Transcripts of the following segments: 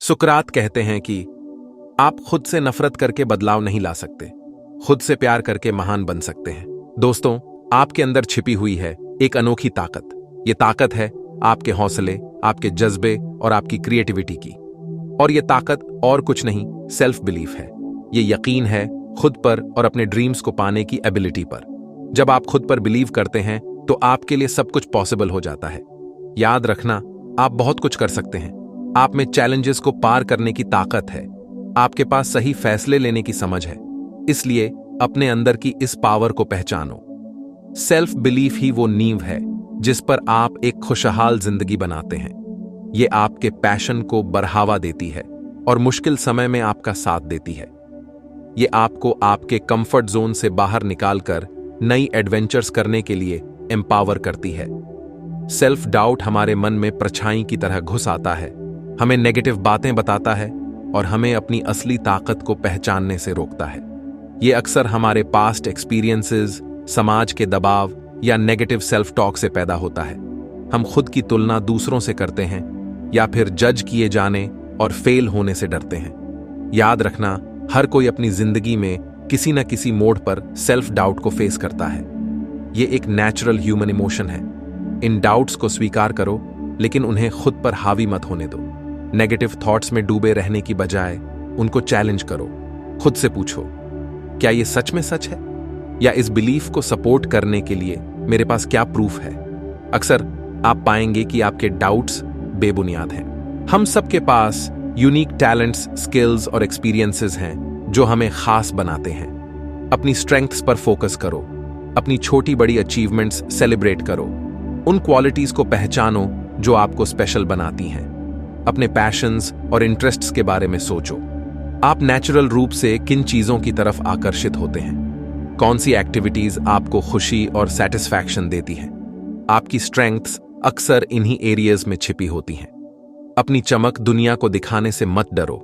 सुकरात कहते हैं कि आप खुद से नफरत करके बदलाव नहीं ला सकते, खुद से प्यार करके महान बन सकते हैं। दोस्तों, आपके अंदर छिपी हुई है एक अनोखी ताकत। ये ताकत है आपके हौसले, आपके जज्बे और आपकी क्रिएटिविटी की। और ये ताकत और कुछ नहीं, सेल्फ बिलीफ है। ये यकीन है खुद पर और अपने ड्रीम्स को पाने की एबिलिटी पर। जब आप खुद पर बिलीव करते हैं तो आपके लिए सब कुछ पॉसिबल हो जाता है। याद रखना, आप बहुत कुछ कर सकते हैं। आप में चैलेंजेस को पार करने की ताकत है। आपके पास सही फैसले लेने की समझ है। इसलिए अपने अंदर की इस पावर को पहचानो। सेल्फ बिलीफ ही वो नींव है जिस पर आप एक खुशहाल जिंदगी बनाते हैं। ये आपके पैशन को बढ़ावा देती है और मुश्किल समय में आपका साथ देती है। ये आपको आपके कंफर्ट जोन से बाहर निकालकर नई एडवेंचर्स करने के लिए एम्पावर करती है। सेल्फ डाउट हमारे मन में परछाई की तरह घुस आता है, हमें नेगेटिव बातें बताता है और हमें अपनी असली ताकत को पहचानने से रोकता है। ये अक्सर हमारे पास्ट एक्सपीरियंसेस, समाज के दबाव या नेगेटिव सेल्फ टॉक से पैदा होता है। हम खुद की तुलना दूसरों से करते हैं या फिर जज किए जाने और फेल होने से डरते हैं। याद रखना, हर कोई अपनी जिंदगी में किसी न किसी मोड़ पर सेल्फ डाउट को फेस करता है। ये एक नेचुरल ह्यूमन इमोशन है। इन डाउट्स को स्वीकार करो, लेकिन उन्हें खुद पर हावी मत होने दो। नेगेटिव थॉट्स में डूबे रहने की बजाय उनको चैलेंज करो। खुद से पूछो, क्या ये सच में सच है? या इस बिलीफ को सपोर्ट करने के लिए मेरे पास क्या प्रूफ है? अक्सर आप पाएंगे कि आपके डाउट्स बेबुनियाद हैं। हम सबके पास यूनिक टैलेंट्स, स्किल्स और एक्सपीरियंसेस हैं जो हमें खास बनाते हैं। अपनी स्ट्रेंथ्स पर फोकस करो। अपनी छोटी बड़ी अचीवमेंट्स सेलिब्रेट करो। उन क्वालिटीज को पहचानो जो आपको स्पेशल बनाती हैं। अपने पैशंस और इंटरेस्ट्स के बारे में सोचो। आप नेचुरल रूप से किन चीजों की तरफ आकर्षित होते हैं? कौन सी एक्टिविटीज आपको खुशी और सेटिस्फैक्शन देती हैं? आपकी स्ट्रेंथ्स अक्सर इन्हीं एरियाज में छिपी होती हैं। अपनी चमक दुनिया को दिखाने से मत डरो।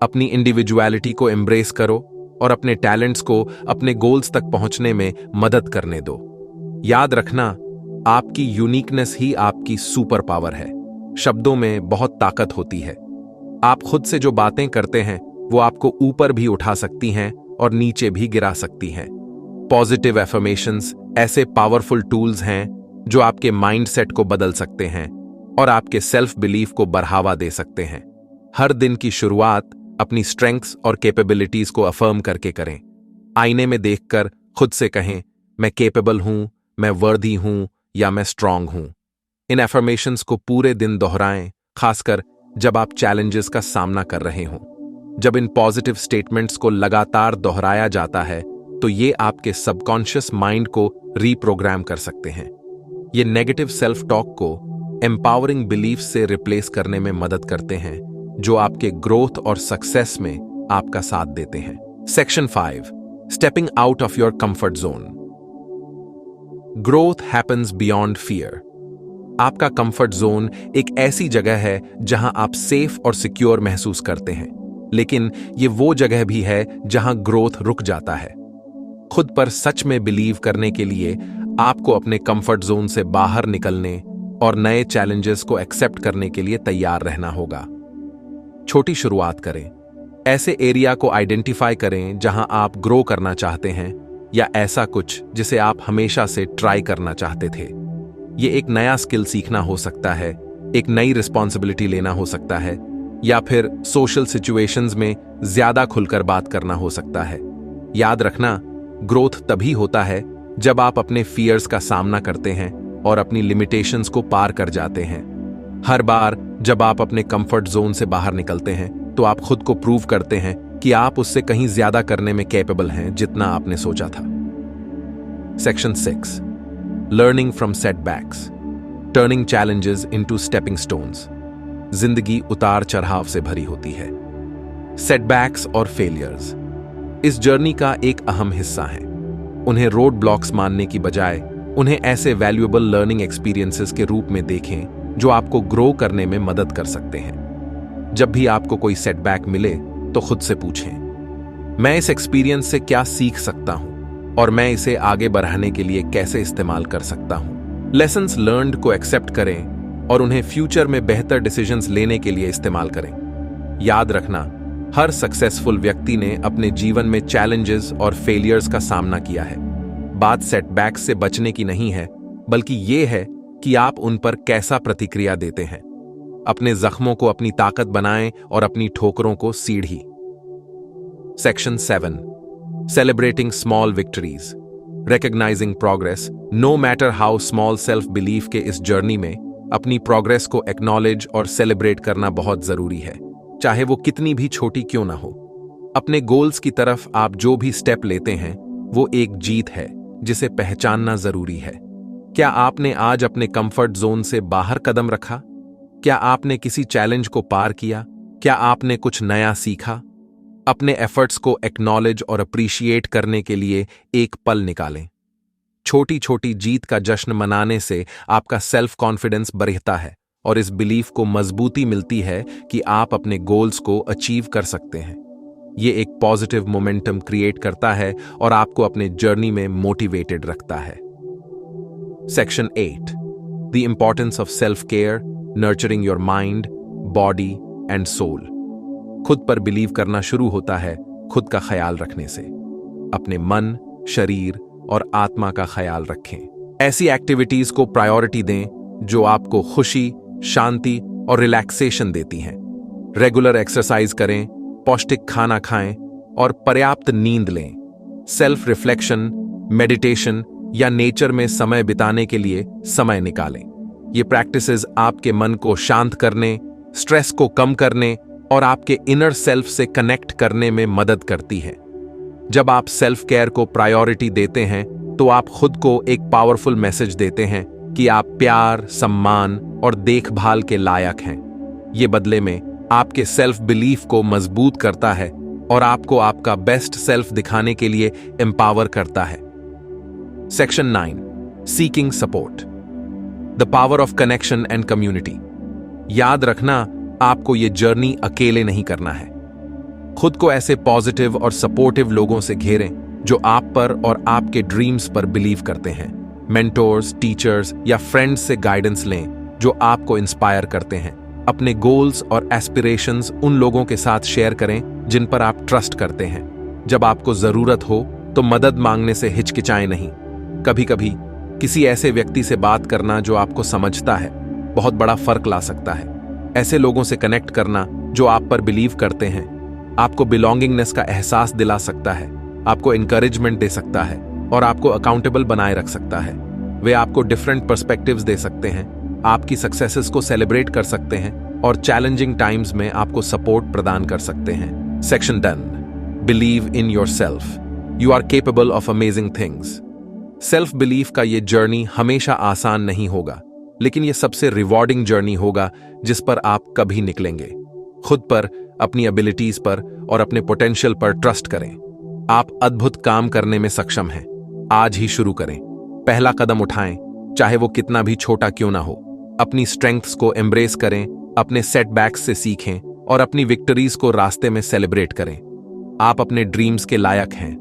अपनी इंडिविजुअलिटी को एम्ब्रेस करो और अपने टैलेंट्स को अपने गोल्स तक पहुंचने में मदद करने दो। याद रखना, आपकी यूनिकनेस ही आपकी सुपर पावर है। शब्दों में बहुत ताकत होती है। आप खुद से जो बातें करते हैं वो आपको ऊपर भी उठा सकती हैं और नीचे भी गिरा सकती हैं। पॉजिटिव एफर्मेशंस ऐसे पावरफुल टूल्स हैं जो आपके माइंडसेट को बदल सकते हैं और आपके सेल्फ बिलीफ को बढ़ावा दे सकते हैं। हर दिन की शुरुआत अपनी स्ट्रेंथ्स और कैपेबिलिटीज को अफर्म करके करें। आईने में देखकर खुद से कहें, मैं कैपेबल हूं, मैं वर्दी हूं या मैं स्ट्रांग हूं। इन एफर्मेशंस को पूरे दिन दोहराएं, खासकर जब आप चैलेंजेस का सामना कर रहे हों। जब इन पॉजिटिव स्टेटमेंट्स को लगातार दोहराया जाता है तो ये आपके सबकॉन्शियस माइंड को रीप्रोग्राम कर सकते हैं। ये नेगेटिव सेल्फ टॉक को एम्पावरिंग बिलीफ से रिप्लेस करने में मदद करते हैं जो आपके ग्रोथ और सक्सेस में आपका साथ देते हैं। Section 5, stepping out of your comfort zone. Growth happens beyond fear. आपका कंफर्ट जोन एक ऐसी जगह है जहां आप सेफ और सिक्योर महसूस करते हैं, लेकिन ये वो जगह भी है जहां ग्रोथ रुक जाता है। खुद पर सच में बिलीव करने के लिए आपको अपने कंफर्ट जोन से बाहर निकलने और नए चैलेंजेस को एक्सेप्ट करने के लिए तैयार रहना होगा। छोटी शुरुआत करें। ऐसे एरिया को आइडेंटिफाई करें जहां आप ग्रो करना चाहते हैं या ऐसा कुछ जिसे आप हमेशा से ट्राई करना चाहते थे। ये एक नया स्किल सीखना हो सकता है, एक नई रिस्पॉन्सिबिलिटी लेना हो सकता है, या फिर सोशल सिचुएशंस में ज्यादा खुलकर बात करना हो सकता है। याद रखना, ग्रोथ तभी होता है जब आप अपने फियर्स का सामना करते हैं और अपनी लिमिटेशंस को पार कर जाते हैं। हर बार जब आप अपने कंफर्ट जोन से बाहर निकलते हैं तो आप खुद को प्रूव करते हैं कि आप उससे कहीं ज्यादा करने में कैपेबल हैं जितना आपने सोचा था। Section 6, learning from setbacks, turning challenges into stepping stones. जिंदगी उतार चढ़ाव से भरी होती है। सेटबैक्स और फेलियर्स इस जर्नी का एक अहम हिस्सा हैं। उन्हें रोड ब्लॉक्स मानने की बजाय उन्हें ऐसे वैल्यूएबल लर्निंग एक्सपीरियंसेस के रूप में देखें जो आपको ग्रो करने में मदद कर सकते हैं। जब भी आपको कोई सेटबैक मिले तो खुद से पूछें, मैं इस एक्सपीरियंस से क्या सीख सकता हूं और मैं इसे आगे बढ़ाने के लिए कैसे इस्तेमाल कर सकता हूं। लेसन्स लर्न्ड को एक्सेप्ट करें और उन्हें फ्यूचर में बेहतर डिसीजंस लेने के लिए इस्तेमाल करें। याद रखना, हर सक्सेसफुल व्यक्ति ने अपने जीवन में चैलेंजेस और फेलियर्स का सामना किया है। बात सेटबैक्स से बचने की नहीं है, बल्कि ये है कि आप उन पर कैसा प्रतिक्रिया देते हैं। अपने जख्मों को अपनी ताकत बनाएं और अपनी ठोकरों को सीढ़ी। Section 7, celebrating small victories, recognising progress. No matter how small self belief के इस जर्नी में अपनी प्रोग्रेस को एक्नॉलेज और सेलिब्रेट करना बहुत जरूरी है, चाहे वो कितनी भी छोटी क्यों ना हो। अपने गोल्स की तरफ आप जो भी स्टेप लेते हैं वो एक जीत है जिसे पहचानना जरूरी है। क्या आपने आज अपने कंफर्ट जोन से बाहर कदम रखा? क्या आपने किसी चैलेंज को पार किया? क्या आपने कुछ नया सीखा? अपने एफर्ट्स को एक्नॉलेज और अप्रिशिएट करने के लिए एक पल निकालें। छोटी छोटी जीत का जश्न मनाने से आपका सेल्फ कॉन्फिडेंस बढ़ता है और इस बिलीफ को मजबूती मिलती है कि आप अपने गोल्स को अचीव कर सकते हैं। ये एक पॉजिटिव मोमेंटम क्रिएट करता है और आपको अपने जर्नी में मोटिवेटेड रखता है। Section 8, the importance of self care, nurturing your mind, body and soul. खुद पर बिलीव करना शुरू होता है खुद का ख्याल रखने से। अपने मन, शरीर और आत्मा का ख्याल रखें। ऐसी एक्टिविटीज को प्रायोरिटी दें जो आपको खुशी, शांति और रिलैक्सेशन देती हैं। रेगुलर एक्सरसाइज करें, पौष्टिक खाना खाएं और पर्याप्त नींद लें। सेल्फ रिफ्लेक्शन, मेडिटेशन या नेचर में समय बिताने के लिए समय निकालें। ये प्रैक्टिसेस आपके मन को शांत करने, स्ट्रेस को कम करने और आपके इनर सेल्फ से कनेक्ट करने में मदद करती है। जब आप सेल्फ केयर को प्रायोरिटी देते हैं तो आप खुद को एक पावरफुल मैसेज देते हैं कि आप प्यार, सम्मान और देखभाल के लायक हैं। ये बदले में आपके सेल्फ बिलीफ को मजबूत करता है और आपको आपका बेस्ट सेल्फ दिखाने के लिए एम्पावर करता है। Section 9, seeking support, the power of connection and community. याद रखना, आपको ये जर्नी अकेले नहीं करना है। खुद को ऐसे पॉजिटिव और सपोर्टिव लोगों से घेरें जो आप पर और आपके ड्रीम्स पर बिलीव करते हैं। मेंटोर्स, टीचर्स या फ्रेंड्स से गाइडेंस लें जो आपको इंस्पायर करते हैं। अपने गोल्स और एस्पिरेशंस उन लोगों के साथ शेयर करें जिन पर आप ट्रस्ट करते हैं। जब आपको जरूरत हो तो मदद मांगने से हिचकिचाएं नहीं। कभी कभी किसी ऐसे व्यक्ति से बात करना जो आपको समझता है बहुत बड़ा फर्क ला सकता है। ऐसे लोगों से कनेक्ट करना जो आप पर बिलीव करते हैं आपको बिलोंगिंगनेस का एहसास दिला सकता है, आपको इंकरेजमेंट दे सकता है और आपको अकाउंटेबल बनाए रख सकता है। वे आपको डिफरेंट पर्सपेक्टिव्स दे सकते हैं, आपकी सक्सेसेस को सेलिब्रेट कर सकते हैं और चैलेंजिंग टाइम्स में आपको सपोर्ट प्रदान कर सकते हैं। Section 10, believe in yourself, you are capable of amazing things. Self belief का ये जर्नी हमेशा आसान नहीं होगा, लेकिन ये सबसे रिवॉर्डिंग जर्नी होगा जिस पर आप कभी निकलेंगे। खुद पर, अपनी एबिलिटीज पर और अपने पोटेंशियल पर ट्रस्ट करें। आप अद्भुत काम करने में सक्षम हैं। आज ही शुरू करें। पहला कदम उठाएं, चाहे वो कितना भी छोटा क्यों ना हो। अपनी स्ट्रेंथ्स को एम्ब्रेस करें, अपने सेटबैक्स से सीखें और अपनी विक्टरीज को रास्ते में सेलिब्रेट करें। आप अपने ड्रीम्स के लायक हैं।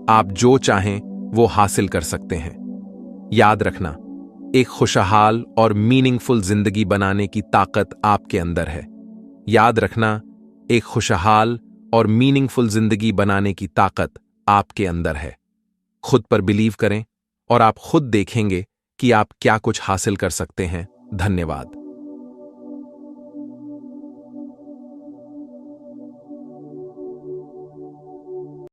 आप जो चाहें वो हासिल कर सकते हैं। याद रखना, एक खुशहाल और मीनिंगफुल जिंदगी बनाने की ताकत आपके अंदर है। याद रखना, एक खुशहाल और मीनिंगफुल जिंदगी बनाने की ताकत आपके अंदर है। खुद पर बिलीव करें और आप खुद देखेंगे कि आप क्या कुछ हासिल कर सकते हैं। धन्यवाद।